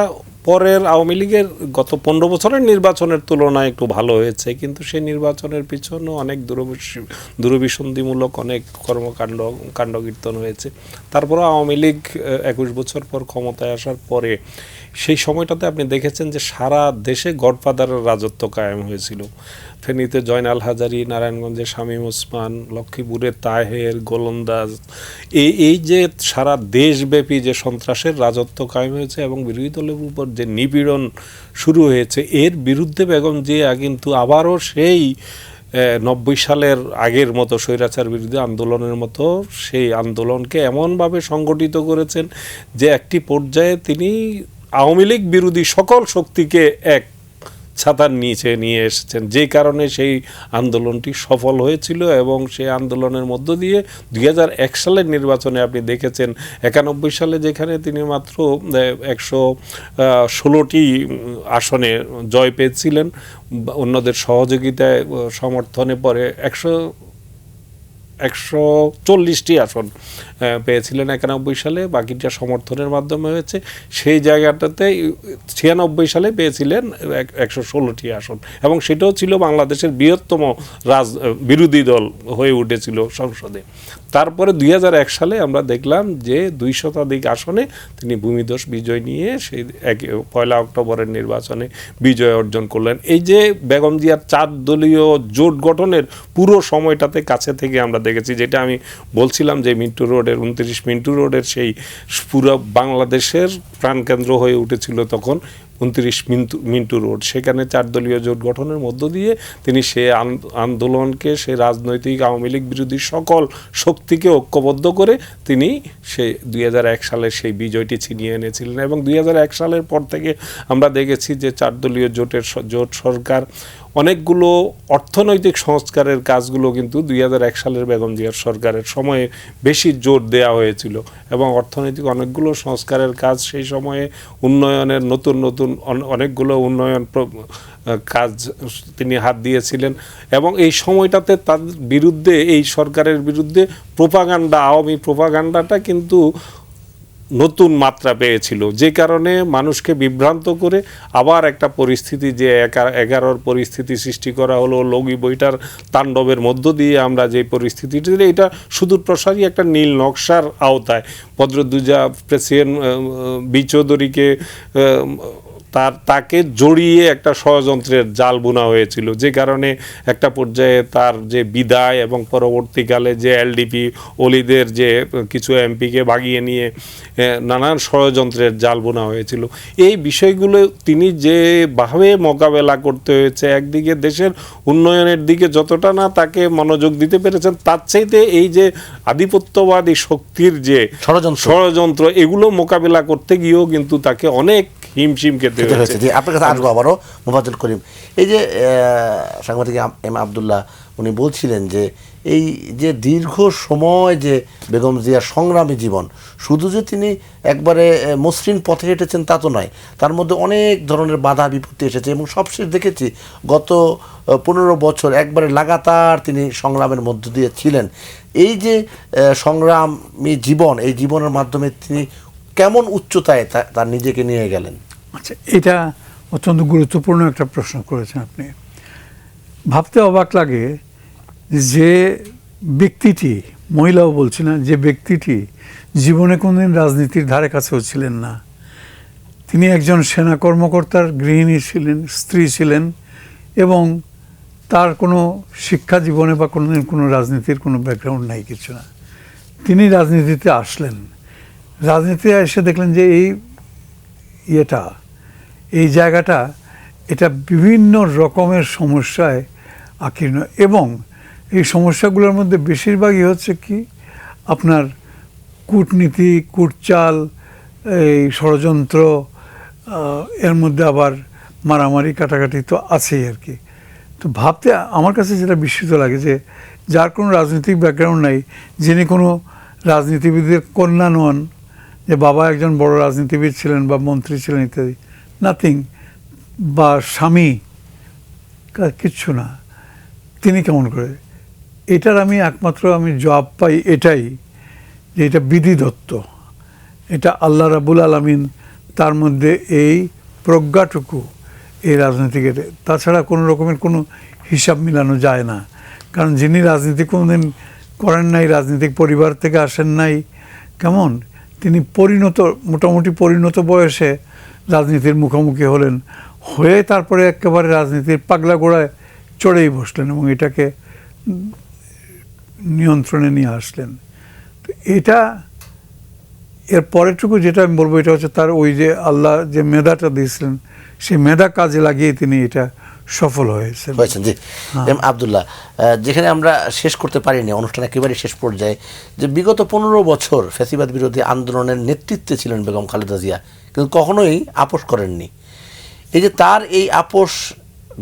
পরের আওয়ামী লীগের গত 15 বছরের নির্বাচনের তুলনায় একটু ভালো হয়েছে, কিন্তু সেই নির্বাচনের পিছনে অনেক দূরভিসন্ধিমূলক অনেক কাণ্ডকীর্তন হয়েছে। তারপরে আওয়ামী লীগ 21 বছর পর ক্ষমতায় আসার পরে সেই সময়টাতে আপনি দেখেছেন যে সারা দেশে গডফাদারের রাজত্ব কায়েম হয়েছিল। ফেনীতে জয়নাল হাজারী, নারায়ণগঞ্জে শামীম ওসমান, লক্ষ্মীপুরে তাহের, গোলন্দাজ, এই যে সারা দেশব্যাপী যে সন্ত্রাসের রাজত্ব কায়েম হয়েছে এবং বিরোধী দলের উপর যে নিপীড়ন শুরু হয়েছে, এর বিরুদ্ধে বেগম জিয়া কিন্তু আবারও সেই 90 সালের আগের মতো স্বৈরাচার বিরোধী আন্দোলনের মতো সেই আন্দোলনকে এমনভাবে সংগঠিত করেছেন যে একটি পর্যায়ে তিনি আওয়ামী লীগ বিরোধী সকল শক্তিকে এক ছাতার নিচে নিয়ে এসেছেন, যে কারণে সেই আন্দোলনটি সফল হয়েছিল। এবং সেই আন্দোলনের মধ্য দিয়ে 2001 সালের নির্বাচনে আপনি দেখেছেন 91 সালে যেখানে তিনি মাত্র 116টি আসনে জয় পেয়েছিলেন, অন্যদের সহযোগিতায় সমর্থনে পরে 140টি আসন পেয়েছিলেন 91 সালে, বাকিটা সমর্থনের মাধ্যমে হয়েছে। সেই জায়গাটাতে 96 সালে পেয়েছিলেন 116টি আসন, এবং সেটাও ছিল বাংলাদেশের বৃহত্তম বিরোধী দল হয়ে উঠেছিল সংসদে। তারপরে 2001 সালে আমরা দেখলাম যে 2 শতাধিক আসনে তিনি ভূমিধস বিজয় নিয়ে সেই 1 অক্টোবরের নির্বাচনে বিজয় অর্জন করলেন। এই যে বেগম জিয়ার 4 দলীয় জোট গঠনের পুরো সময়টাতে কাছে থেকে আমরা দেখেছি, যেটা আমি বলছিলাম যে মিন্টু রোডের 29 মিন্টু রোডের সেই পুরো বাংলাদেশের প্রাণকেন্দ্র হয়ে উঠেছিল তখন 29 মিন্টু রোড, সেখানে 4 দলীয় জোট গঠনের মধ্য দিয়ে তিনি সে আন্দোলনকে, সে রাজনৈতিক আওয়ামী লীগ বিরোধী সকল শক্তিকে ঐক্যবদ্ধ করে তিনি সেই 2001 সালের সেই বিজয়টি ছিনিয়ে এনেছিলেন। এবং 2001 সালের পর থেকে আমরা দেখেছি যে 4 দলীয় জোট সরকার অনেকগুলো অর্থনৈতিক সংস্কারের কাজগুলো কিন্তু 2001 সালের বেগম জিয়ার সরকারের সময়ে বেশি জোর দেওয়া হয়েছিল, এবং অর্থনৈতিক অনেকগুলো সংস্কারের কাজ সেই সময়ে উন্নয়নের নতুন অনেকগুলো উন্নয়ন কাজ তিনি হাত দিয়েছিলেন। এবং এই সময়টাতে তার বিরুদ্ধে, এই সরকারের বিরুদ্ধে আওয়ামী প্রোপাগান্ডাটা কিন্তু নতুন মাত্রা পেয়েছিল, যে কারণে মানুষকে বিভ্রান্ত করে আবার একটা পরিস্থিতি, যে 11-র পরিস্থিতি সৃষ্টি করা হলো লগি বইটার তাণ্ডবের মধ্য দিয়ে আমরা যে পরিস্থিতিটি, এটা সুদূর প্রসারী একটা নীল নকশার আওতায় বদরুদ্দোজা প্রেসিডেন্ট বি চৌধুরীকে তাকে জড়িয়ে একটা ষড়যন্ত্রের জাল বোনা হয়েছিল, যে কারণে একটা পর্যায়ে তার যে বিদায় এবং পরবর্তীকালে যে এলডিপি অলিদের যে কিছু এমপিকে ভাগিয়ে নিয়ে নানান ষড়যন্ত্রের জাল বোনা হয়েছিল। এই বিষয়গুলো তিনি যেভাবে মোকাবেলা করতে হয়েছে, একদিকে দেশের উন্নয়নের দিকে যতটা না তাকে মনোযোগ দিতে পেরেছেন, তার চাইতে এই যে আধিপত্যবাদী শক্তির যে ষড়যন্ত্র, এগুলো মোকাবেলা করতে গিয়েও কিন্তু তাকে অনেক হিমশিম খেতে হয়েছে। আপনার কাছে আসবো আবারও, মোফাজ্জল করিম। এই যে সাংবাদিক এম আব্দুল্লাহ উনি বলছিলেন যে এই যে দীর্ঘ সময় যে বেগম জিয়ার সংগ্রামী জীবন, শুধু যে তিনি একবারে মসৃণ পথে হেঁটেছেন তা তো নয়, তার মধ্যে অনেক ধরনের বাধা বিপত্তি এসেছে, এবং সবশেষ দেখেছি গত 15 বছর একবারে লাগাতার তিনি সংগ্রামের মধ্য দিয়ে ছিলেন। এই যে সংগ্রামী জীবন, এই জীবনের মাধ্যমে তিনি কেমন উচ্চতায় তার নিজেকে নিয়ে গেলেন? আচ্ছা, এটা অত্যন্ত গুরুত্বপূর্ণ একটা প্রশ্ন করেছেন আপনি। ভাবতে অবাক লাগে যে ব্যক্তিটি, মহিলাও বলছি না, যে ব্যক্তিটি জীবনে কোনোদিন রাজনীতির ধারে কাছেও ছিলেন না, তিনি একজন সেনা কর্মকর্তার গৃহিণী ছিলেন, স্ত্রী ছিলেন, এবং তার কোনো শিক্ষা জীবনে বা কোনোদিন কোনো রাজনীতির কোনো ব্যাকগ্রাউন্ড নাই, কিছু না। তিনি রাজনীতিতে আসলেন, রাজনীতিতে এসে দেখলেন যে এই জায়গাটা এটা বিভিন্ন রকমের সমস্যায় আকীর্ণ, এবং এই সমস্যাগুলোর মধ্যে বেশিরভাগই হচ্ছে কি আপনার কূটনীতি, কূটচাল, এই ষড়যন্ত্র, এর মধ্যে আবার মারামারি কাটাকাটি তো আছেই আর কি। তো ভাবতে আমার কাছে যেটা বিস্মিত লাগে যে যার কোনো রাজনৈতিক ব্যাকগ্রাউন্ড নাই, যিনি কোনো রাজনীতিবিদের কন্যা নন, যে বাবা একজন বড় রাজনীতিবিদ ছিলেন বা মন্ত্রী ছিলেন ইত্যাদি, নাথিং, বা স্বামী, কিচ্ছু না, তিনি কেমন করে? এটার একমাত্র জবাব পাই এটাই, যে এটা বিধিদত্ত, এটা আল্লাহ রাব্বুল আলামিন তার মধ্যে এই প্রজ্ঞাটুকু এই রাজনীতিকে, তাছাড়া কোনো রকমের কোনো হিসাব মিলানো যায় না। কারণ যিনি রাজনীতি কোনোদিন করেন নাই, রাজনৈতিক পরিবার থেকে আসেন নাই, কেমন তিনি মোটামুটি পরিণত বয়সে রাজনীতির মুখোমুখি হলেন, হয়ে তারপরে একেবারে রাজনীতির পাগলা গোড়ায় চড়েই বসলেন এবং এটাকে নিয়ন্ত্রণে নিয়ে আসলেন। তো এটা এর পরেরটুকু যেটা আমি বলবো, এটা হচ্ছে তার ওই যে আল্লাহ যে মেধাটা দিয়েছিলেন, সেই মেধা কাজে লাগিয়ে তিনি এটা সফল হয়েছেন। জি এম আব্দুল্লাহ, যেখানে আমরা শেষ করতে পারিনি, অনুষ্ঠান একেবারে শেষ পর্যায়ে, যে বিগত 15 বছর ফ্যাসিবাদ বিরোধী আন্দোলনের নেতৃত্বে ছিলেন বেগম খালেদা জিয়া, কিন্তু কখনোই আপোষ করেননি। এই যে তার এই আপোষ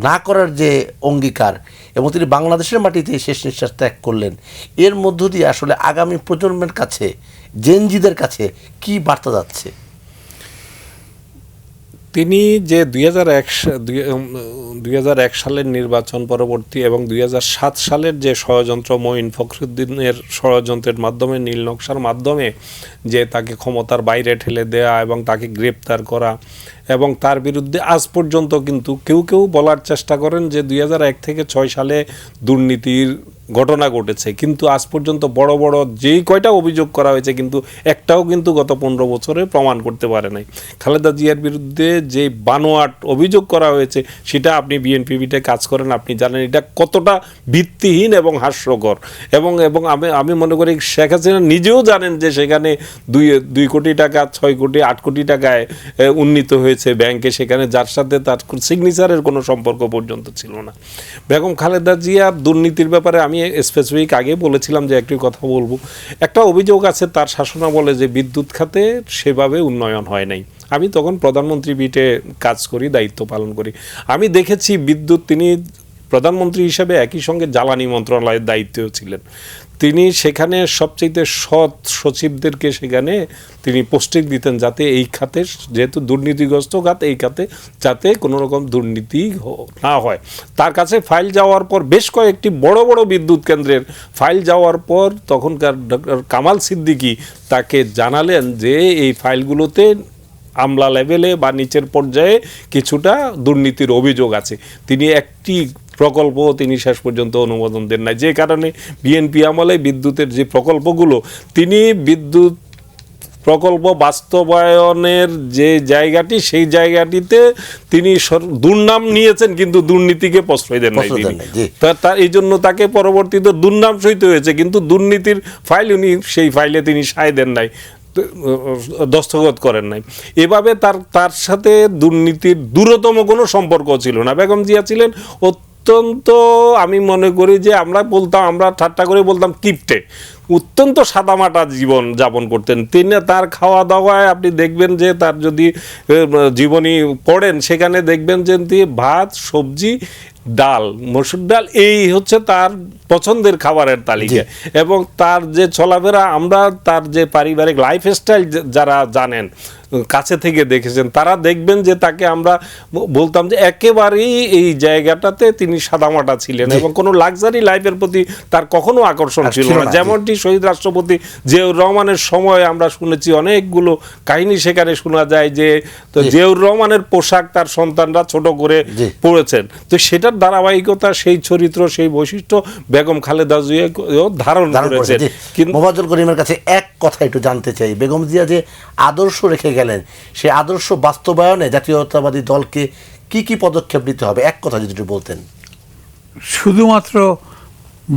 না করার যে অঙ্গীকার, এবং তিনি বাংলাদেশের মাটিতে শেষ নিঃশ্বাস ত্যাগ করলেন, এর মধ্য দিয়ে আসলে আগামী প্রজন্মের কাছে, জেনজিদের কাছে কি বার্তা যাচ্ছে? তিনি যে 2001 সালের নির্বাচন পরবর্তী এবং 2007 সালের যে ষড়যন্ত্র, মঈন ফখরুদ্দিনের ষড়যন্ত্রের মাধ্যমে, নীল নকশার মাধ্যমে যে তাকে ক্ষমতার বাইরে ঠেলে দেয়া এবং তাকে গ্রেপ্তার করা, এবং তার বিরুদ্ধে আজ পর্যন্ত কিন্তু কেউ বলার চেষ্টা করেন যে 2001 থেকে 6 সালে দুর্নীতির ঘটনা ঘটেছে, কিন্তু আজ পর্যন্ত বড় বড় যেই কয়টা অভিযোগ করা হয়েছে কিন্তু একটাও কিন্তু গত 15 বছরে প্রমাণ করতে পারে নাই। খালেদা জিয়ার বিরুদ্ধে যে বানোয়াট অভিযোগ করা হয়েছে সেটা আপনি বিএনপিতে কাজ করেন, আপনি জানেন এটা কতটা ভিত্তিহীন এবং হাস্যকর। এবং এবং আমি মনে করি শেখ হাসিনা নিজেও জানেন যে সেখানে 2 কোটি টাকা 6 কোটি 8 কোটি টাকায় উন্নীত হয়েছে ব্যাংকে, সেখানে যার সাথে তার সিগনেচারের কোনো সম্পর্ক পর্যন্ত ছিল না। বেগম খালেদা জিয়ার দুর্নীতির ব্যাপারে আমি স্পেসিফিক আগে বলেছিলাম যে একটি কথা বলবো। একটা অভিযোগ আছে তার শাসনামলে যে বিদ্যুৎ খাতে সেভাবে উন্নয়ন হয় নাই। আমি তখন প্রধানমন্ত্রী বিটে কাজ করি, দায়িত্ব পালন করি। আমি দেখেছি বিদ্যুৎ, তিনি প্রধানমন্ত্রী হিসেবে একই সঙ্গে জ্বালানি মন্ত্রণালয়ের দায়িত্বেও ছিলেন। তিনি সেখানে সবচেয়ে সৎ সচিবদেরকে সেখানে তিনি পোস্টিং দিতেন, যাতে এই খাতে, যেহেতু দুর্নীতিগ্রস্ত খাত, এই খাতে যাতে কোনো রকম দুর্নীতি না হয়। তার কাছে ফাইল যাওয়ার পর বেশ কয়েকটি বড় বড় বিদ্যুৎ কেন্দ্রের ফাইল যাওয়ার পর তখনকার ডক্টর কামাল সিদ্দিকী তাকে জানালেন যে এই ফাইলগুলোতে আমলা লেভেলে বা নিচের পর্যায়ে কিছুটা দুর্নীতির অভিযোগ আছে। তিনি একটি প্রকল্প তিনি শেষ পর্যন্ত অনুমোদন দেন না, যে কারণে বিএনপি আমলে বিদ্যুতের যে প্রকল্পগুলো, তিনি বিদ্যুৎ প্রকল্প বাস্তবায়নের যে জায়গাটি, সেই জায়গাটিতে তিনি দুর্নাম নিয়েছেন কিন্তু দুর্নীতিকে প্রশ্রয় দেন নাই তিনি। তার এই জন্য তাকে পরবর্তীতে দুর্নাম সইতে হয়েছে, কিন্তু দুর্নীতির ফাইল উনি সেই ফাইলে তিনি সায় দেন নাই, দস্তখত করেন নাই। এভাবে তার সাথে দুর্নীতির দূরতম কোনো সম্পর্ক ছিল না। বেগম জিয়া ছিলেন অত্যন্ত, আমি মনে করি যে আমরা ঠাট্টা করে বলতাম কিপটে, অত্যন্ত সাদামাটা জীবন যাপন করতেন তিনি। তার খাওয়া দাওয়ায় আপনি দেখবেন যে তার যদি জীবনী পড়েন সেখানে দেখবেন যে ভাত, সবজি, ডাল, মসুর ডাল, এই হচ্ছে তার পছন্দের খাবারের তালিকা। এবং তার যে চলাফেরা, আমরা তার যে পারিবারিক লাইফস্টাইল যারা জানেন, কাছে থেকে দেখেছেন, তারা দেখবেন যে তাকে আমরা বলতাম যে একেবারেই এই জায়গাটাতে তিনি সাদামাটা ছিলেন এবং কোনো লাক্সারি লাইফের প্রতি তার কখনো আকর্ষণ ছিল না। যেমনটি শহীদ রাষ্ট্রপতি জিয়াউর রহমানের সময় আমরা শুনেছি অনেকগুলো কাহিনী সেখানে শোনা যায় যে জিয়াউর রহমানের পোশাক তার সন্তানরা ছোট করে পড়েছেন। তো সেটার ধারাবাহিকতা, সেই চরিত্র, সেই বৈশিষ্ট্য বেগম খালেদা জিয়া ধারণ করেছেন। কিন্তু মোফাজ্জল করিমের কাছে এক কথা একটু জানতে চাই, বেগম জিয়া যে আদর্শ রেখে গেলেন, সেই আদর্শ বাস্তবায়নে জাতীয়তাবাদী দলকে কি কি পদক্ষেপ নিতে হবে, এক কথা যদি বলতেন। শুধুমাত্র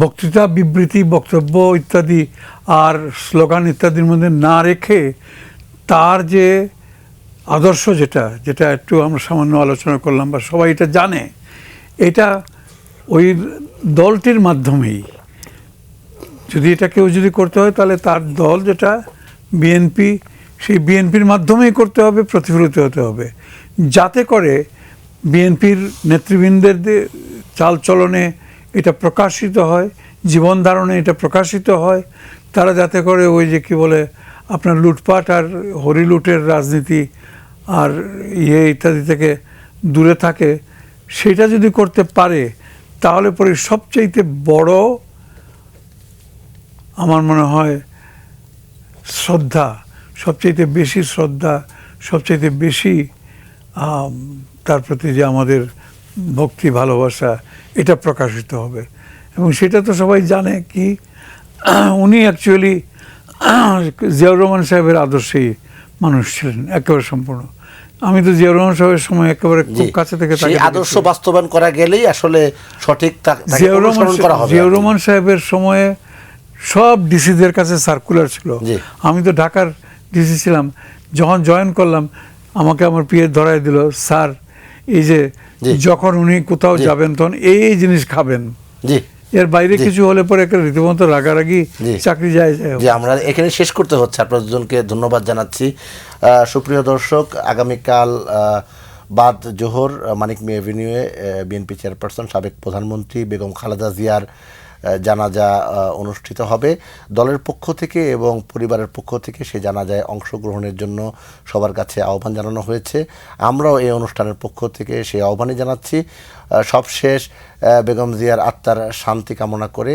বক্তৃতা, বিবৃতি, বক্তব্য ইত্যাদি আর স্লোগান ইত্যাদির মধ্যে না রেখে তার যে আদর্শ, যেটা একটু আমরা সামান্য আলোচনা করলাম বা সবাই এটা জানে, এটা ওই দলটির মাধ্যমেই, যদি এটা কেউ যদি করতে হয় তাহলে তার দল যেটা বিএনপি, সেই বিএনপির মাধ্যমেই করতে হবে, প্রতিফলিত হতে হবে, যাতে করে বিএনপির নেতৃবৃন্দের চালচলনে এটা প্রকাশিত হয়, জীবন ধারণে এটা প্রকাশিত হয়। তারা যাতে করে ওই যে কি বলে আপনার লুটপাট আর হরিলুটের রাজনীতি আর ইত্যাদি থেকে দূরে থাকে, সেটা যদি করতে পারে তাহলে পরে সবচাইতে বড় আমার মনে হয় শ্রদ্ধা, সবচাইতে বেশি শ্রদ্ধা, সবচাইতে বেশি তার প্রতি যে আমাদের ভক্তি, ভালোবাসা, এটা প্রকাশিত হবে। এবং সেটা তো সবাই জানে কি উনি অ্যাকচুয়ালি জিয়াউর রহমান সাহেবের আদর্শেই মানুষ ছিলেন একেবারে সম্পূর্ণ। আমি তো জিয়াউর রহমান সাহেবের সময় একেবারে খুব কাছে থেকে তাকে আদর্শ বাস্তবায়ন করা গেলেই আসলে সঠিক। জিয়াউর রহমান সাহেবের সময়ে সব ডিসিদের কাছে সার্কুলার ছিল। আমি তো ঢাকার ডিসি ছিলাম, যখন জয়েন করলাম আমাকে আমার পিএ ধরাই দিল, স্যার এই যে যখন উনি কোথাও যাবেন তখন এই জিনিস খাবেন, এর বাইরে কিছু হলে পরে একটা রীতিমতো রাগারাগি, চাকরি যায়। আমরা এখানে শেষ করতে হচ্ছে। আপনার দুজনকে ধন্যবাদ জানাচ্ছি। সুপ্রিয় দর্শক, আগামীকাল বাদ জোহর মানিক মিয়া এভিনিউয়ে বিএনপি চেয়ারপারসন সাবেক প্রধানমন্ত্রী বেগম খালেদা জিয়ার জানাজা অনুষ্ঠিত হবে। দলের পক্ষ থেকে এবং পরিবারের পক্ষ থেকে সেই জানাজায় অংশগ্রহণের জন্য সবার কাছে আহ্বান জানানো হয়েছে। আমরাও এই অনুষ্ঠানের পক্ষ থেকে সেই আহ্বানই জানাচ্ছি। সবশেষ বেগম জিয়ার আত্মার শান্তি কামনা করে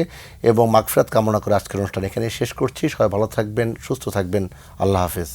এবং মাগফিরাত কামনা করে আজকের অনুষ্ঠান এখানে শেষ করছি। সবাই ভালো থাকবেন, সুস্থ থাকবেন। আল্লাহ হাফেজ।